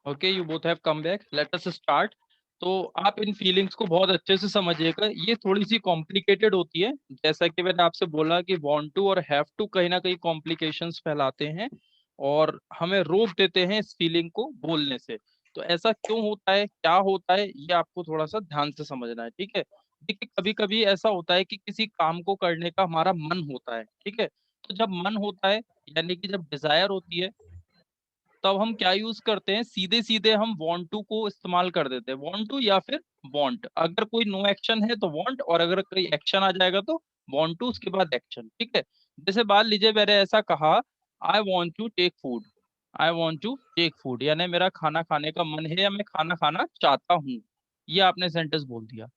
Okay, you both have come back, let us start. तो आप इन feelings को बहुत अच्छे से समझिएगा, ये थोड़ी सी कॉम्प्लिकेटेड होती है। जैसा कि मैंने आपसे बोला कि वांट टू और हैव टू कहीं ना कहीं कॉम्प्लिकेशंस फैलाते हैं और हमें रोक देते हैं इस फीलिंग को बोलने से। तो ऐसा क्यों होता है, क्या होता है, ये आपको थोड़ा सा ध्यान से समझना है, ठीक है। देखिए, कभी कभी ऐसा होता है कि किसी काम को करने का हमारा मन होता है, ठीक है। तो जब मन होता है, यानी कि जब डिजायर होती है, तब हम क्या यूज करते हैं, सीधे सीधे हम वांट टू को इस्तेमाल कर देते हैं, वांट टू या फिर वांट। अगर कोई नो एक्शन है तो वांट, और अगर कोई एक्शन आ जाएगा तो वांट टू, उसके बाद एक्शन, ठीक है। जैसे मान लीजिए मैंने ऐसा कहा, I want to take food. I want to take food यानी मेरा खाना खाने का मन है या मैं खाना खाना चाहता हूँ। ये आपने सेंटेंस बोल दिया।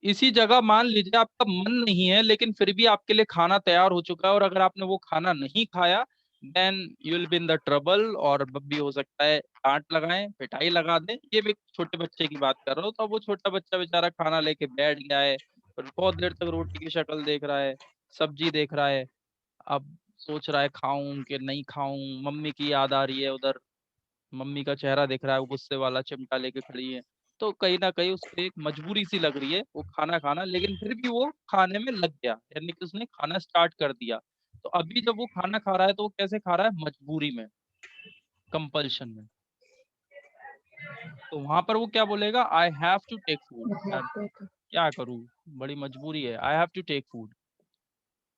इसी जगह मान लीजिए आपका मन नहीं है, लेकिन फिर भी आपके लिए खाना तैयार हो चुका है, और अगर आपने वो खाना नहीं खाया, then you will be in the trouble, और भी हो सकता है डांट लगाएं, पिटाई लगा दें। ये भी एक छोटे बच्चे की बात कर रहा हूँ। तो अब वो छोटा बच्चा बेचारा खाना लेके बैठ गया है और बहुत देर तक रोटी की शक्ल देख रहा है, सब्जी देख रहा है। अब सोच रहा है खाऊं कि नहीं खाऊं, मम्मी की याद आ रही है उधर, मम्मी का चेहरा दिख रहा है, वो गुस्से वाला चिमटा लेके खड़ी है। तो कहीं ना कहीं उसको एक मजबूरी सी लग रही है वो खाना खाना, लेकिन फिर भी वो खाने में लग गया, यानी कि उसने खाना स्टार्ट कर दिया। तो अभी जब वो खाना खा रहा है तो वो कैसे खा रहा है, मजबूरी में, कंपल्शन में। तो वहां पर वो क्या बोलेगा, I have to take food, यार क्या करूं, बड़ी मजबूरी है, I have to take food.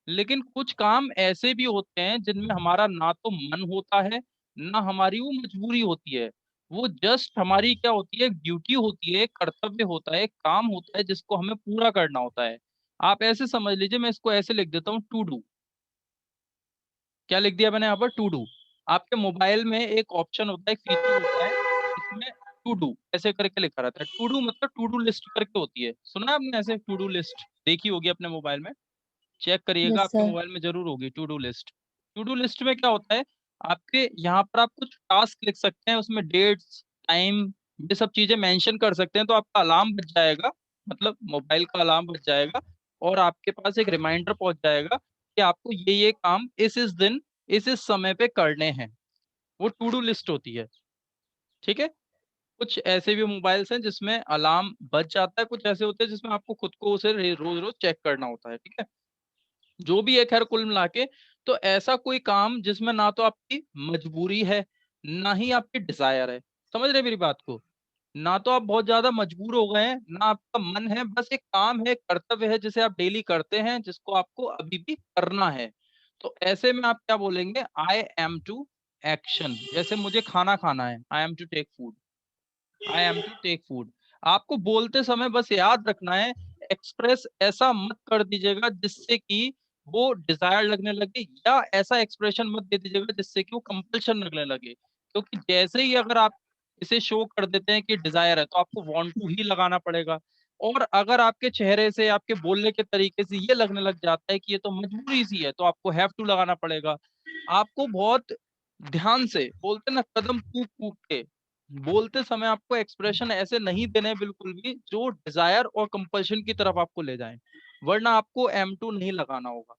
लेकिन कुछ काम ऐसे भी होते हैं जिनमें हमारा ना तो मन होता है, ना हमारी वो मजबूरी होती है। वो जस्ट हमारी क्या होती है, ड्यूटी होती है, कर्तव्य होता है, काम होता है जिसको हमें पूरा करना होता है। आप ऐसे समझ लीजिए, मैं इसको ऐसे लिख देता हूँ, टू डू। क्या लिख दिया मैंने यहाँ पर, टू डू। आपके मोबाइल में एक ऑप्शन होता है, एक फीचर होता है, इसमें टू डू ऐसे करके लिखा रहता है। टू डू मतलब टू डू लिस्ट करके होती है, सुना है आपने ऐसे, टू डू लिस्ट देखी होगी अपने मोबाइल में। चेक करिएगा, यस आपके सर। मोबाइल में जरूर होगी to do list. To do list में क्या होता है, आपके यहाँ पर आप कुछ टास्क लिख सकते हैं, उसमें डेट्स, टाइम, ये सब चीजें मेंशन कर सकते हैं, तो आपका अलार्म बज जाएगा, मतलब मोबाइल का अलार्म बज जाएगा, और आपके पास एक रिमाइंडर पहुंच जाएगा कि आपको ये काम इस दिन इस समय पे करने हैं। वो टू डू लिस्ट होती है, ठीक है। कुछ ऐसे भी मोबाइल्स हैं जिसमें अलार्म बज जाता है, कुछ ऐसे होते हैं जिसमें आपको खुद को उसे रोज रोज चेक करना होता है, ठीक है। जो भी है, खैर कुल मिला के, तो ऐसा कोई काम जिसमें ना तो आपकी मजबूरी है, ना ही आपकी डिजायर है। समझ रहे हैं मेरी बात को। ना तो आप बहुत ज्यादा मजबूर हो गए हैं, ना आपका मन है, बस एक काम है, कर्तव्य है जिसे आप डेली करते हैं, जिसको आपको अभी भी करना है। तो ऐसे में आप क्या बोलेंगे, आई एम टू एक्शन। जैसे मुझे खाना खाना है, I am to take food. I am to take food. आपको बोलते समय बस याद रखना है, एक्सप्रेस ऐसा मत कर दीजिएगा जिससे कि वो डिजायर लगने लगे, या ऐसा एक्सप्रेशन मत दे दीजिएगा जिससे कि वो कंपल्शन लगने लगे। क्योंकि जैसे ही अगर आप इसे शो कर देते हैं कि डिजायर है, तो आपको वांट टू ही लगाना पड़ेगा। और अगर आपके चेहरे से, आपके बोलने के तरीके से ये लगने लग जाता है कि ये तो मजबूरी सी है, तो आपको हैव टू लगाना पड़ेगा। आपको बहुत ध्यान से बोलते ना, कदम कूप कूप के बोलते समय आपको एक्सप्रेशन ऐसे नहीं देने हैं बिल्कुल भी जो डिजायर और कंपल्शन की तरफ आपको ले जाएं, वरना आपको एम टू नहीं लगाना होगा।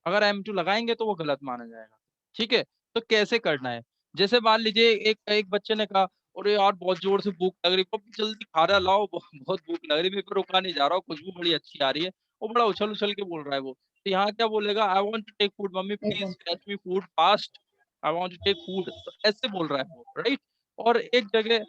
अगर एम टू लगाएंगे तो वो गलत माना जाएगा, ठीक है। तो कैसे करना है, जैसे मान लीजिए एक एक बच्चे ने कहा, अरे यार बहुत जोर से भूख लग रही, पापा जल्दी खाना लाओ, बहुत भूख लग रही, मेरे को रुका नहीं जा रहा, खुशबू बड़ी अच्छी आ रही है। वो बड़ा उछल उछल के बोल रहा है वो। तो यहाँ क्या बोलेगा, I want to take food, mummy please एकदम। Fetch me food fast, I want to take food. तो ऐसे बोल रहा है वो, राइट। और एक जगह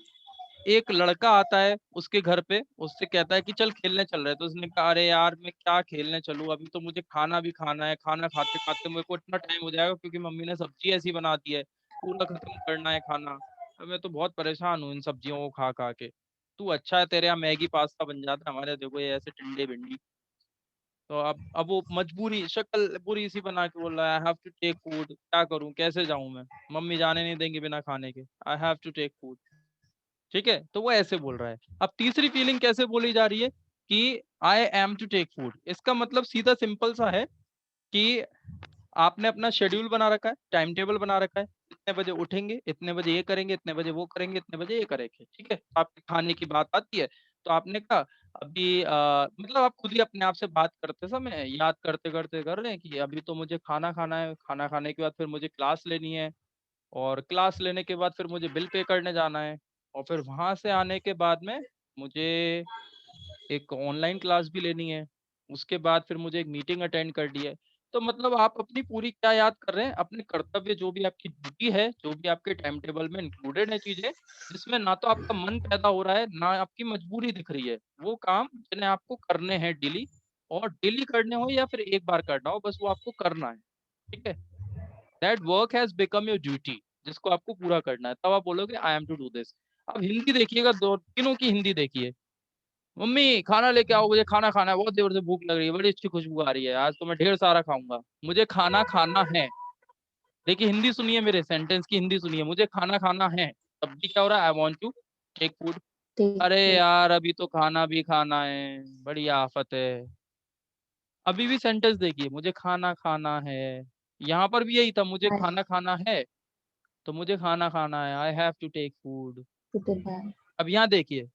एक लड़का आता है उसके घर पे, उससे कहता है कि चल खेलने चल रहे हैं। तो उसने कहा, अरे यार मैं क्या खेलने चलूं, अभी तो मुझे खाना भी खाना है, खाना खाते खाते मेरे को इतना टाइम हो जाएगा, क्योंकि मम्मी ने सब्जी ऐसी बना दी है, पूरा खत्म करना है खाना। अब मैं तो बहुत परेशान हूँ इन सब्जियों को खा खा के। तू अच्छा है, तेरे यहाँ मैगी पास्ता बन जाता है, हमारे यहाँ देखो ये ऐसे टिंडे भिंडी। तो अब वो मजबूरी शक्ल बुरी सी बना के बोल रहा है, I have to take food, क्या करूं, कैसे जाऊं मैं, मम्मी जाने नहीं देंगे बिना खाने के, I have to take food, ठीक है। तो वो ऐसे बोल रहा है। अब तीसरी फीलिंग कैसे बोली जा रही है कि I am to take food, इसका मतलब सीधा सिंपल सा है कि आपने अपना शेड्यूल बना रखा है, टाइम टेबल बना रखा है, इतने बजे उठेंगे, इतने बजे ये करेंगे, इतने बजे वो करेंगे, इतने बजे ये करेंगे, ठीक है। आपके खाने की बात आती है, तो आपने कहा अभी मतलब आप खुद ही अपने आप से बात करते समय याद करते करते कर रहे हैं कि अभी तो मुझे खाना खाना है, खाना खाने के बाद फिर मुझे क्लास लेनी है, और क्लास लेने के बाद फिर मुझे बिल पे करने जाना है, और फिर वहां से आने के बाद में मुझे एक ऑनलाइन क्लास भी लेनी है, उसके बाद फिर मुझे एक मीटिंग अटेंड करनी है। तो मतलब आप अपनी पूरी क्या याद कर रहे हैं, अपने कर्तव्य जो भी आपकी ड्यूटी है, जो भी आपके टाइम टेबल में इंक्लूडेड है चीजें, जिसमें ना तो आपका मन पैदा हो रहा है ना आपकी मजबूरी दिख रही है, वो काम जिन्हें आपको करने हैं डेली, और डेली करने हो या फिर एक बार करना हो, बस वो आपको करना है। ठीक है, that work has become your duty, जिसको आपको पूरा करना है, तब आप बोलोगे I am to do this. अब हिंदी देखिएगा, दो तीनों की हिंदी देखिए। मम्मी खाना लेके आओ, मुझे खाना खाना है, बहुत देर से भूख लग रही है, बड़ी अच्छी खुशबू आ रही है, आज तो मैं ढेर सारा खाऊंगा, मुझे खाना खाना है। देखिए हिंदी सुनिए, मेरे सेंटेंस की हिंदी सुनिए, मुझे खाना खाना है, तब भी क्या हो रहा है, I want to take food. Take अरे food. यार अभी तो खाना भी खाना है, बड़ी आफत है। अभी भी सेंटेंस देखिए, मुझे खाना खाना है, यहाँ पर भी यही था, मुझे I खाना खाना है, तो मुझे खाना खाना है, I have to take food. put it back. अब यहाँ देखिए,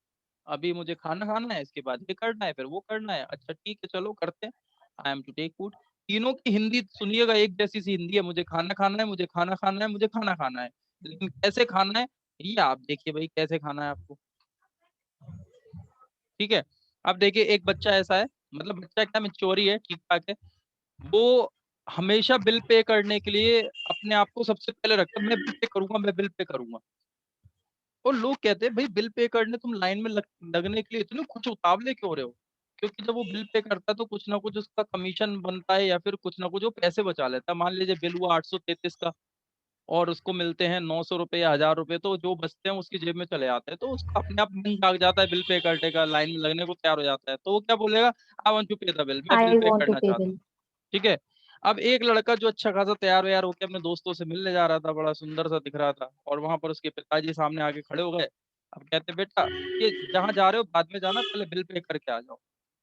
अभी मुझे खाना खाना है, इसके बाद ये करना है, फिर वो करना है, अच्छा ठीक है चलो करते हैं, I am to take food. तीनों की हिंदी सुनिएगा, एक जैसी सी हिंदी है, मुझे खाना खाना है, मुझे खाना खाना है, मुझे खाना खाना है, लेकिन कैसे खाना है ये आप देखिए भाई, कैसे खाना है आपको। ठीक है, अब देखिए एक बच्चा ऐसा है, मतलब बच्चा क्या मेच्योर ही है, ठीक ठाक है, वो हमेशा बिल पे करने के लिए अपने आप को सबसे पहले रखता है, मैं बिल पे करूंगा, मैं बिल पे करूंगा। और लोग कहते हैं भाई बिल पे करने तुम लाइन में लगने के लिए इतने कुछ उतावले क्यों रहे हो, क्योंकि जब वो बिल पे करता है तो कुछ ना कुछ उसका कमीशन बनता है, या फिर कुछ ना कुछ वो पैसे बचा लेता है। मान लीजिए बिल हुआ 833 का, और उसको मिलते हैं 900 रुपये या 1000 रुपये, तो जो बचते हैं उसकी जेब में चले जाते हैं, तो उसका अपने आप मन जाग जाता है बिल पे करने का, लाइन में लगने को तैयार हो जाता है, तो वो क्या बोलेगा, आई want to pay the bill, मैं बिल I पे want to करना pay चाहता हूँ। bill. ठीक है, अब एक लड़का जो अच्छा खासा तैयार व्यार होकर अपने दोस्तों से मिलने जा रहा था, बड़ा सुंदर सा दिख रहा था, और वहां पर उसके पिताजी सामने आके खड़े हो गए। अब कहते बेटा, ये जहां जा रहे हो बाद में जाना, पहले बिल पे करके आ जाओ।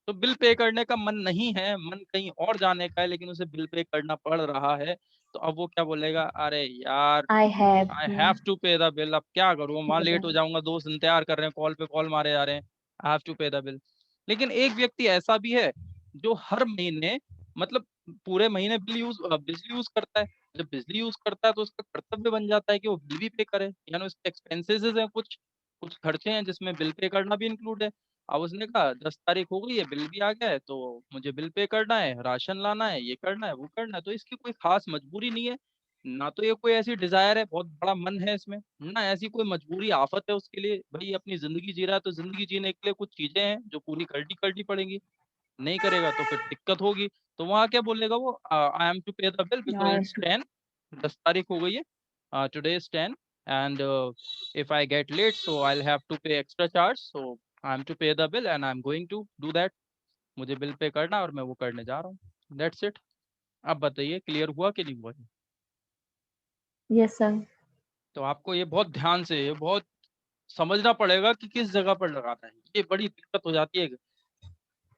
तो बिल पे करने का मन नहीं है, मन कहीं और जाने का है, लेकिन उसे बिल पे करना पड़ रहा है, तो अब वो क्या बोलेगा, अरे यार I have I to have to pay the bill, अब क्या करूँ, वहां pay लेट हो that. जाऊंगा, दोस्त इंतजार कर रहे हैं, कॉल पे कॉल मारे जा रहे हैं, आई have to pay the bill. लेकिन एक व्यक्ति ऐसा भी है जो हर महीने, मतलब पूरे महीने बिजली यूज करता है, जब बिजली यूज करता है तो उसका कर्तव्य बन जाता है कि वो बिल भी पे करे, यानी उसके एक्सपेंसेस हैं, कुछ कुछ खर्चे हैं जिसमें बिल पे करना भी इंक्लूड है। अब उसने कहा 10 तारीख हो गई है, बिल भी आ गया है, तो मुझे बिल पे करना है, राशन लाना है, ये करना है, वो करना है, तो इसकी कोई खास मजबूरी नहीं है, ना तो ये कोई ऐसी डिजायर है, बहुत बड़ा मन है इसमें, ना ऐसी कोई मजबूरी आफत है उसके लिए, भाई अपनी जिंदगी जी रहा है, तो जिंदगी जीने के लिए कुछ चीजें हैं जो पूरी करनी करनी पड़ेंगी, नहीं करेगा तो फिर दिक्कत होगी। तो वहां क्या बोलेगा वो, I am to pay the bill I because have it's to. 10, 10 तारीख हो गई है, today is 10, and if I get late so I have to pay extra charge, so I am to pay the bill and I am going to do that. मुझे bill pay करना है और मैं वो करने जा रहा हूँ, दैट्स इट। अब बताइए क्लियर हुआ कि नहीं हुआ ये? Yes, sir. तो आपको ये बहुत ध्यान से, ये बहुत समझना पड़ेगा कि किस जगह पर लगाना है, ये बड़ी दिक्कत हो जाती है।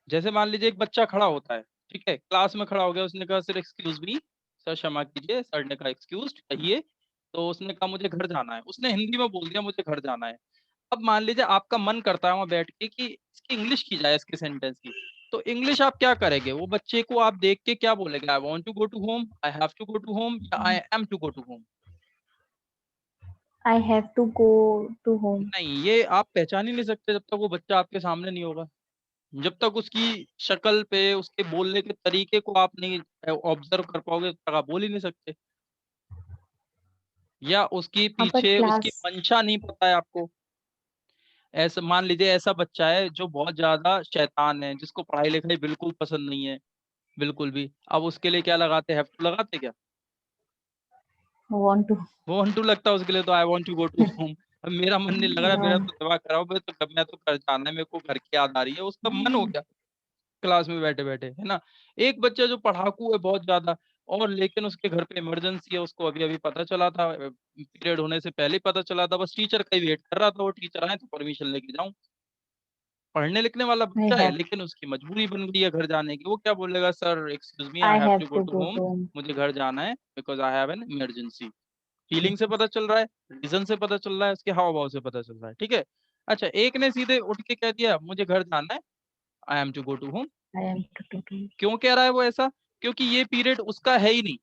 जैसे मान लीजिए एक बच्चा खड़ा होता है, ठीक है, क्लास में खड़ा हो गया, उसने कहा सर एक्सक्यूज मी, सर क्षमा कीजिए, सर ने कहा एक्सक्यूज कहिए, तो उसने कहा मुझे घर जाना है, उसने हिंदी में बोल दिया मुझे घर जाना है। अब मान लीजिए आपका मन करता है वहां बैठ के कि इसकी इंग्लिश की जाए, इसके सेंटेंस की, तो इंग्लिश आप क्या करेंगे, वो बच्चे को आप देख के क्या बोलेंगे, I want to go to home, I have to go to home, या I am to go to home? I have to go to home. नहीं, ये आप पहचान ही नहीं सकते जब तक वो बच्चा आपके सामने नहीं होगा, जब तक उसकी शक्ल पे, उसके बोलने के तरीके को आप नहीं ऑब्जर्व कर पाओगे, तब तक आप बोल ही नहीं सकते, या उसकी But पीछे उसकी class, मंशा नहीं पता है आपको। ऐसा मान लीजिए ऐसा बच्चा है जो बहुत ज्यादा शैतान है, जिसको पढ़ाई लिखाई बिल्कुल पसंद नहीं है, बिल्कुल भी, अब उसके लिए क्या लगाते, हैव टू लगाते क्या? want to. वो हंटू लगता है उसके लिए, तो I want to go to home. अब मेरा मन नहीं लग रहा, मेरा No. तो दिमाग खराब है, तो कब मैं तो घर जाना है, मेरे को घर की याद आ रही है, उसका मन हो गया क्लास में बैठे बैठे, है ना। एक बच्चा जो पढ़ाकू है बहुत ज्यादा, और लेकिन उसके घर पे इमरजेंसी है, उसको अभी अभी पता चला था, पीरियड होने से पहले ही पता चला था, बस टीचर का ही वेट कर रहा था, वो टीचर आए तो परमिशन लेके जाऊं। पढ़ने लिखने वाला I बच्चा है, have. लेकिन उसकी मजबूरी बन गई है घर जाने की, वो क्या बोलेगा, sir excuse me, I I have to have go to to go home, to home. मुझे घर जाना है, because I have an emergency. Feeling से पता चल रहा है, रीजन से पता चल रहा है, उसके हाव भाव से पता चल रहा है, ठीक है। अच्छा, एक ने सीधे उठ के कह दिया मुझे घर जाना है, I am to go to home. I am to. क्यों कह रहा है वो ऐसा? क्योंकि ये पीरियड उसका है ही नहीं,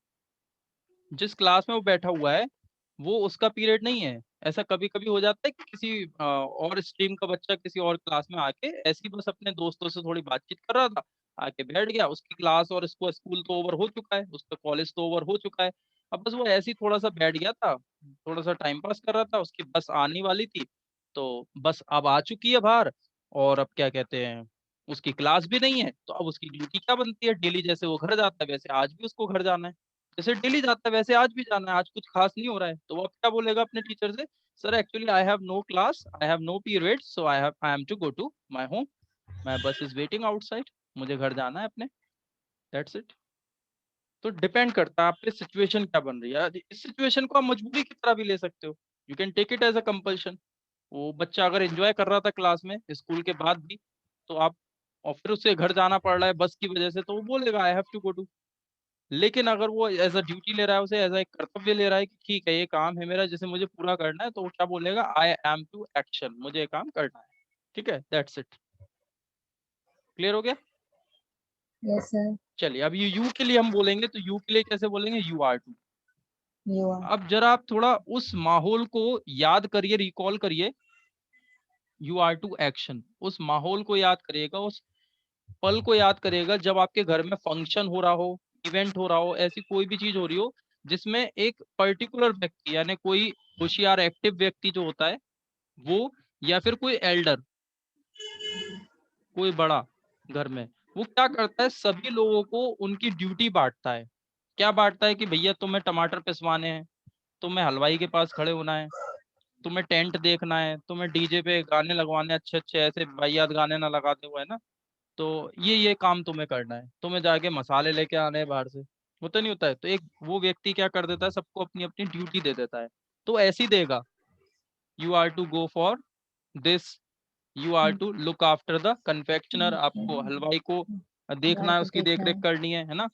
जिस क्लास में वो बैठा हुआ है, वो उसका पीरियड नहीं है। ऐसा कभी कभी हो जाता है कि किसी और स्ट्रीम का बच्चा किसी और क्लास में आके ऐसी बस अपने दोस्तों से थोड़ी बातचीत कर रहा था, आके बैठ गया, उसकी क्लास और इसको स्कूल तो ओवर हो चुका है, उसका कॉलेज तो ओवर हो चुका है। अब बस वो ऐसे ही थोड़ा सा बैठ गया था, थोड़ा सा टाइम पास कर रहा था, उसकी बस आने वाली थी, तो बस अब आ चुकी है बाहर, और अब क्या कहते हैं, उसकी क्लास भी नहीं है, तो अब उसकी ड्यूटी क्या बनती है, डेली जैसे वो घर जाता है वैसे आज भी उसको घर जाना है, जैसे डेली जाता है वैसे आज भी जाना है, आज कुछ खास नहीं हो रहा है, तो वो अब क्या बोलेगा अपने टीचर से, sir actually I have no class, I have no period, so I am to go to my home, my bus is waiting outside, मुझे घर जाना है अपने, दैट्स इट। तो डिपेंड करता है आप पे सिचुएशन क्या बन रही है, इस सिचुएशन को आप मजबूरी की तरह भी ले सकते हो, you can take it as a compulsion. वो बच्चा अगर एंजॉय कर रहा था क्लास में स्कूल के बाद भी, तो आप, और फिर उसे घर जाना पड़ रहा है बस की वजह से, तो वो बोलेगा I have to go to. लेकिन अगर वो एज अ ड्यूटी ले रहा है, उसे एज अ एक कर्तव्य ले रहा है कि ठीक है ये काम है मेरा जिसे मुझे पूरा करना है, तो वो क्या बोलेगा, आई एम टू एक्शन, मुझे ये काम करना है। ठीक है, दैट्स इट। क्लियर हो गया? Yes, sir. चलिए, अब ये यू के लिए हम बोलेंगे, तो यू के लिए कैसे बोलेंगे, you are to. You are. अब जरा आप थोड़ा उस माहौल को याद करिए, रिकॉल करिए, यू आर टू एक्शन, उस माहौल को याद करिएगा, उस पल को याद करिएगा जब आपके घर में फंक्शन हो रहा हो, इवेंट हो रहा हो, ऐसी कोई भी चीज हो रही हो जिसमें एक पर्टिकुलर व्यक्ति, यानी कोई होशियार एक्टिव व्यक्ति जो होता है वो, या फिर कोई एल्डर, कोई बड़ा घर में, वो क्या करता है, सभी लोगों को उनकी ड्यूटी बांटता है। क्या बांटता है कि भैया तुम्हें टमाटर पिसवाने हैं, तुम्हें हलवाई के पास खड़े होना है, तुम्हें टेंट देखना है, तुम्हें डीजे पे गाने लगवाने हैं, अच्छे अच्छे ऐसे वाहियात गाने ना लगाते हुए, है ना, तो ये काम तुम्हें करना है, तुम्हें जाके मसाले लेके आने हैं बाहर से, होता नहीं होता है, तो एक वो व्यक्ति क्या कर देता है, सबको अपनी अपनी ड्यूटी दे देता है, तो ऐसे ही देगा, you are to go for this, you are to look after the confectioner, आपको हलवाई को देखना है, Right to उसकी take देख रेख care. करनी है ना,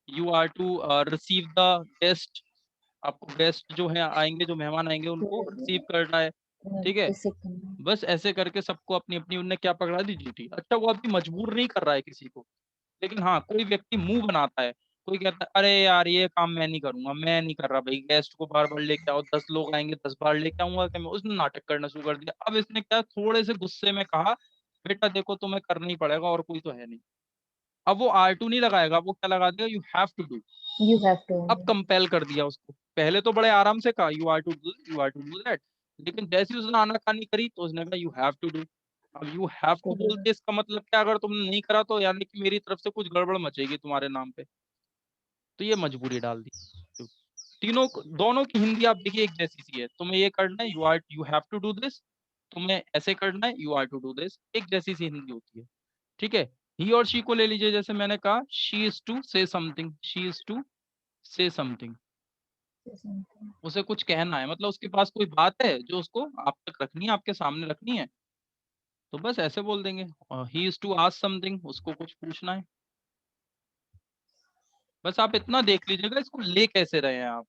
you are to receive the guest, आपको गेस्ट जो है आएंगे, जो मेहमान आएंगे उनको रिसीव To करना है। ठीक है, discipline. बस ऐसे करके सबको अपनी अपनी उनने क्या पकड़ा दी, ड्यूटी। अच्छा, वो अभी मजबूर नहीं कर रहा है किसी को, लेकिन हाँ कोई व्यक्ति मुंह बनाता है, कोई कहता है अरे यार ये काम मैं नहीं करूंगा, मैं नहीं कर रहा भाई, गेस्ट को बार बार लेके आओ, 10 लोग आएंगे 10 बार लेके आऊंगा क्या मैं, उसने नाटक करना शुरू कर दिया। अब इसने क्या, थोड़े से गुस्से में कहा, बेटा देखो तुम्हें करना ही पड़ेगा और कोई तो है नहीं। अब वो R2 नहीं लगाएगा, वो क्या लगा देगा, you have to do. You have to अब only. कंपेल कर दिया उसको, पहले तो बड़े आराम से कहा you are to do, you are to do that, लेकिन जैसे ही उसने आनाकानी करी तो उसने कहा यू हैव टू डू। अब you have To to do. बोलते इसका मतलब क्या, अगर तुमने नहीं करा तो यानी कि मेरी तरफ से कुछ गड़बड़ मचेगी तुम्हारे नाम पे, तो ये मजबूरी डाल दी। तो तीनों दोनों की हिंदी आप देखिए एक जैसी सी है, तुम्हें ये करना है, you have to do this, तुम्हें ऐसे करना है, you are to do this, एक जैसी सी हिंदी होती है। ठीक है, ही और शी को ले लीजिए, जैसे मैंने कहा she is to say something, she is to say something, Say something. उसे कुछ कहना है, मतलब उसके पास कोई बात है जो उसको आप तक रखनी है, आपके सामने रखनी है, तो बस ऐसे बोल देंगे। He is to ask something, उसको कुछ पूछना है। बस आप इतना देख लीजिएगा, इसको ले कैसे रहे हैं आप,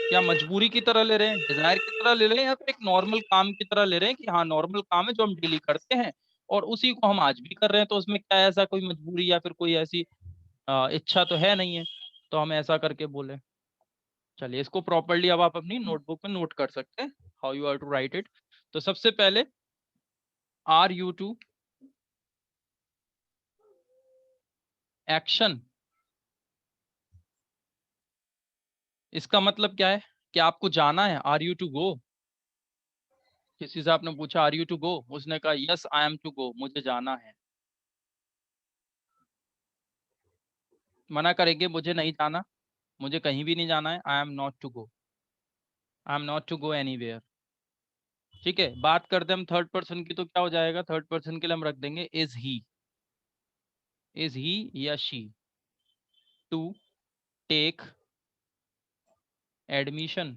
क्या मजबूरी की तरह ले रहे हैं, डिजायर की तरह ले रहे हैं, या फिर एक नॉर्मल काम की तरह ले रहे हैं कि हाँ नॉर्मल काम है जो हम डेली करते हैं और उसी को हम आज भी कर रहे हैं, तो उसमें क्या ऐसा कोई मजबूरी या फिर कोई ऐसी इच्छा तो है नहीं है, तो हम ऐसा करके बोले। चलिए, इसको प्रॉपरली अब आप अपनी नोटबुक में नोट कर सकते हैं, how you are to write it. तो सबसे पहले आर यू टू एक्शन, इसका मतलब क्या है कि आपको जाना है, आर यू टू गो। किसी से आपने पूछा आर यू टू गो, उसने कहा yes I am to go, मुझे जाना है। मना करेंगे मुझे नहीं जाना, मुझे कहीं भी नहीं जाना है, I am not to go, I am not to go anywhere. ठीक है, बात करते हैं हम थर्ड पर्सन की, तो क्या हो जाएगा, थर्ड पर्सन के लिए हम रख देंगे इज ही या शी टू टेक एडमिशन,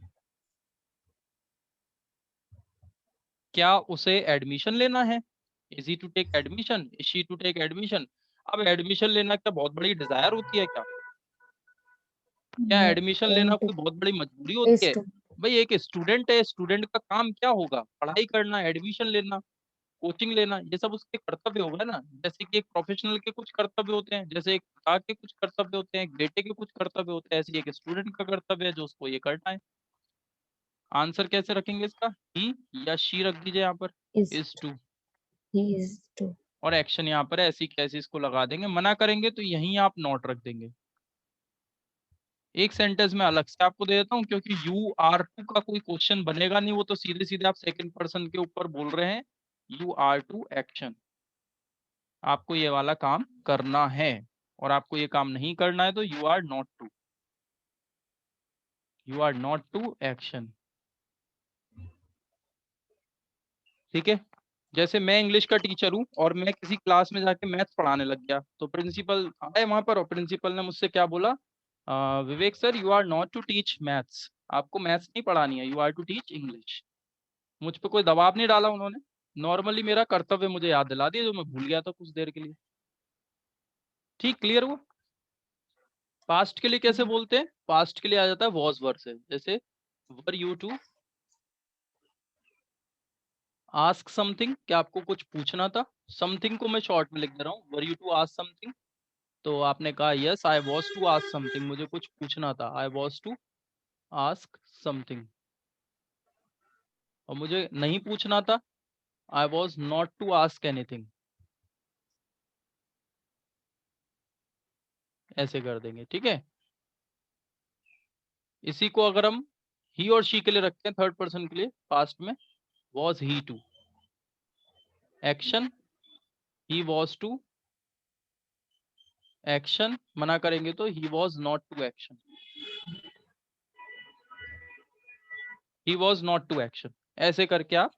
क्या उसे एडमिशन लेना है, is he to take admission, is she to take admission. अब एडमिशन लेना क्या बहुत बड़ी डिजायर होती है क्या, क्या No. एडमिशन लेना And कोई बहुत बड़ी मजबूरी होती is है? to. भाई एक स्टूडेंट है, स्टूडेंट का काम क्या होगा, पढ़ाई करना, एडमिशन लेना, कोचिंग लेना, ये सब उसके कर्तव्य होगा ना, जैसे कि एक प्रोफेशनल के कुछ कर्तव्य होते हैं, जैसे एक पिता के कुछ कर्तव्य होते हैं, एक बेटे के कुछ कर्तव्य होते हैं, ऐसे ही एक स्टूडेंट का कर्तव्य है जो उसको ये करना है। आंसर कैसे रखेंगे इसका? ही या शी रख दीजिए यहाँ पर, is is to, he is to और एक्शन यहाँ पर ऐसी कैसी इसको लगा देंगे। मना करेंगे तो यहीं आप नॉट रख देंगे। एक सेंटेंस में अलग से आपको दे देता हूँ, क्योंकि यू आर टू का कोई क्वेश्चन बनेगा नहीं, वो तो सीधे सीधे आप सेकंड पर्सन के ऊपर बोल रहे हैं। यू आर टू एक्शन, आपको ये वाला काम करना है, और आपको ये काम नहीं करना है तो you are not to, you are not to action. ठीक है, जैसे मैं इंग्लिश का टीचर हूँ और मैं किसी क्लास में जाके मैथ्स पढ़ाने लग गया, तो प्रिंसिपल आए वहां पर और प्रिंसिपल ने मुझसे क्या बोला, Vivek sir you are not to teach maths, आपको मैथ्स नहीं पढ़ानी है, you are to teach English. मुझ पे कोई दबाव नहीं डाला उन्होंने, नॉर्मली मेरा कर्तव्य मुझे याद दिला दिया जो मैं भूल गया था कुछ देर के लिए। ठीक, क्लियर हुआ? पास्ट के लिए कैसे बोलते हैं? पास्ट के लिए आ जाता है वॉज वर्ड से, जैसे were you to ask something, क्या आपको कुछ पूछना था? समथिंग को मैं शॉर्ट में लिख दे रहा हूँ, were you to ask something, तो आपने कहा yes I was to ask something, मुझे कुछ पूछना था, I was to ask something. और मुझे नहीं पूछना था, I was not to ask anything. ऐसे कर देंगे, ठीक है। इसी को अगर हम ही और शी के लिए रखते हैं, थर्ड पर्सन के लिए, पास्ट में was he to action, he was to action, मना करेंगे तो he was not to action, he was not to action. ऐसे करके आप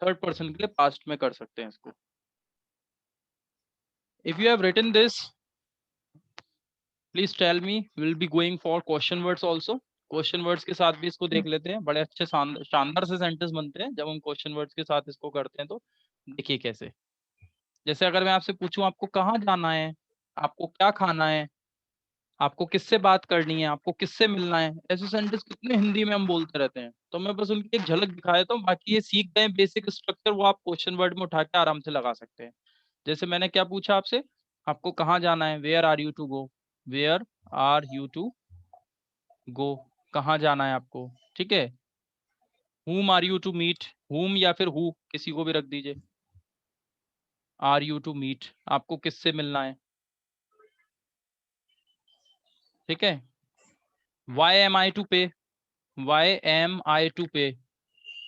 थर्ड पर्सन के लिए पास्ट में कर सकते हैं इसको। If you have written this please tell me, will be going for question words also. Question words के साथ भी इसको देख लेते हैं, बड़े अच्छे शानदार से सेंटेंस बनते हैं जब हम क्वेश्चन वर्ड्स के साथ इसको करते हैं। तो देखिए कैसे, जैसे अगर मैं आपसे पूछूं आपको कहाँ जाना है, आपको क्या खाना है, आपको किससे बात करनी है, आपको किससे मिलना है, ऐसे सेंटेंस कितने हिंदी में हम बोलते रहते हैं। तो मैं बस उनकी एक झलक दिखा देता हूँ, बाकी ये सीख गए बेसिक स्ट्रक्चर, वो आप क्वेश्चन वर्ड में उठा के आराम से लगा सकते हैं। जैसे मैंने क्या पूछा आपसे, आपको कहाँ जाना है, where are you to go, where are you to go, कहाँ जाना है आपको, ठीक है। whom are you to meet, whom या फिर who किसी को भी रख दीजिए, आर यू टू मीट, आपको किससे मिलना है, ठीक है। Y am I to pay, why am I to pay,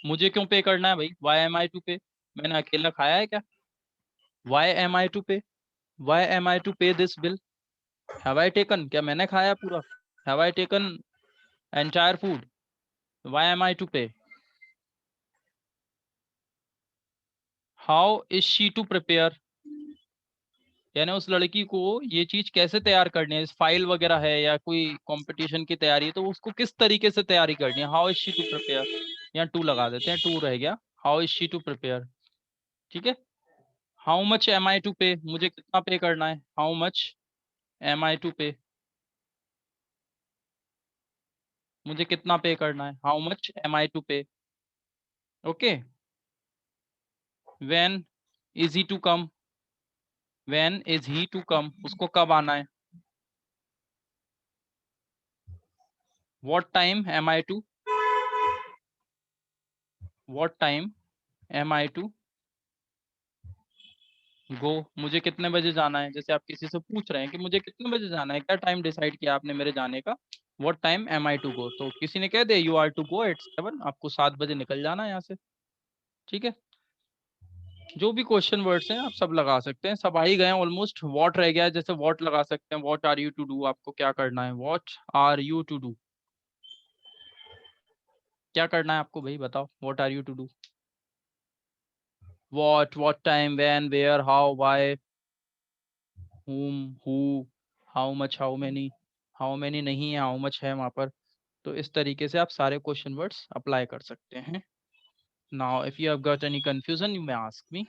मुझे क्यों पे करना है भाई, वाई एम आई टू पे, मैंने अकेला खाया है क्या, why am I to pay, why am I to pay this bill, have I taken, क्या मैंने खाया पूरा, have I taken entire food, why am I to pay. How is she to prepare, यानी उस लड़की को ये चीज कैसे तैयार करनी है, फाइल वगैरह है या कोई कंपटीशन की तैयारी है तो उसको किस तरीके से तैयारी करनी है, how is she to prepare, या टू लगा देते हैं, टू रह गया, how is she to prepare, ठीक है। How much am I to pay, मुझे कितना पे करना है, how much am I to pay, मुझे कितना पे करना है, how much am I to pay, okay. When is he to come, when is he to come, उसको कब आना है, what time am I to, what time am I to go, मुझे कितने बजे जाना है, जैसे आप किसी से पूछ रहे हैं कि मुझे कितने बजे जाना है, क्या टाइम डिसाइड किया आपने मेरे जाने का, what time am I to go, तो किसी ने कह दिया you are to go at 7, आपको 7 बजे निकल जाना है यहाँ से, ठीक है। जो भी क्वेश्चन वर्ड्स हैं आप सब लगा सकते हैं, सब आ ही गए ऑलमोस्ट। व्हाट रह गया है, जैसे व्हाट लगा सकते हैं, what are you to do, आपको क्या करना है, what are you to do, क्या करना है आपको भाई बताओ, what are you to do, what time when where how why whom who how much how many नहीं है, हाउ मच है वहां पर। तो इस तरीके से आप सारे क्वेश्चन वर्ड्स अप्लाई कर सकते हैं। Now if you have got any confusion you may ask me.